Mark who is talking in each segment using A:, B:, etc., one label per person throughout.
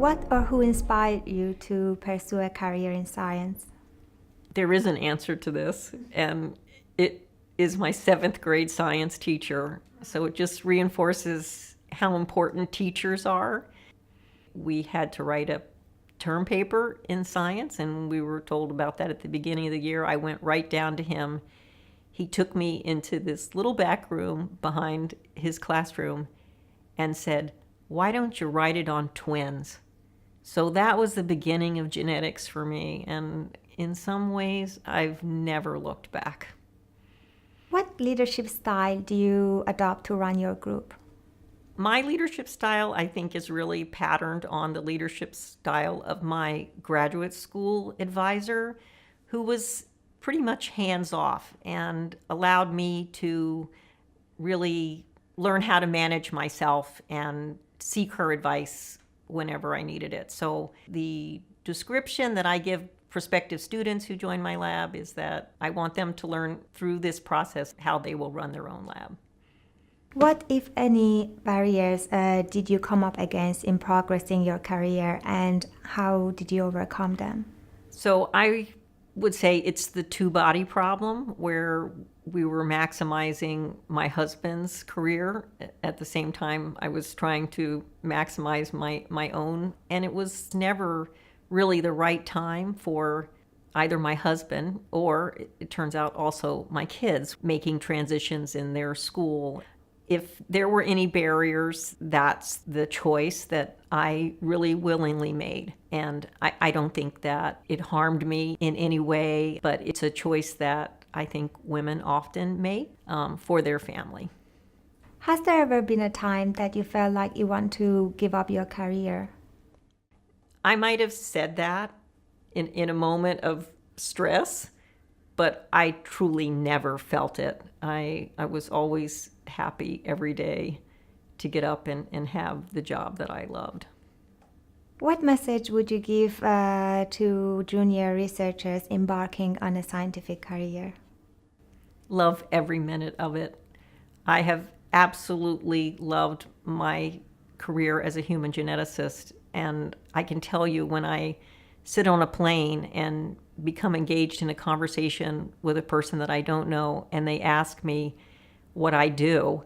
A: What or who inspired you to pursue a career in science?
B: There is an answer to this, and it is my 7th grade science teacher. So it just reinforces how important teachers are. We had to write a term paper in science, and we were told about that at the beginning of the year. I went right down to him. He took me into this little back room behind his classroom and said, "Why don't you write it on twins?" So that was the beginning of genetics for me, and in some ways, I've never looked back.
A: What leadership style do you adopt to run your group?
B: My leadership style, I think, is really patterned on the leadership style of my graduate school advisor, who was pretty much hands-off and allowed me to really learn how to manage myself and seek her advice whenever I needed it. So the description that I give prospective students who join my lab is that I want them to learn through this process how they will run their own lab.
A: What, if any, barriers did you come up against in progressing your career, and how did you overcome them?
B: So I would say it's the two-body problem, where we were maximizing my husband's career at the same time I was trying to maximize my own. And it was never really the right time for either my husband or, it turns out, also my kids making transitions in their school. If there were any barriers, that's the choice that I really willingly made. And I don't think that it harmed me in any way, but it's a choice that I think women often make for their family.
A: Has there ever been a time that you felt like you want to give up your career?
B: I might have said that in a moment of stress, but I truly never felt it. I was always happy every day to get up and have the job that I loved.
A: What message would you give to junior researchers embarking on a scientific career?
B: Love every minute of it. I have absolutely loved my career as a human geneticist, and I can tell you, when I sit on a plane and become engaged in a conversation with a person that I don't know and they ask me what I do,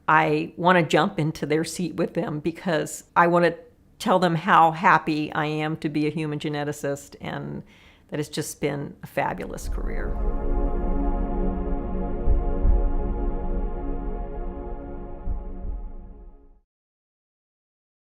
B: I want to jump into their seat with them, because I want to tell them how happy I am to be a human geneticist, and that it's just been a fabulous career.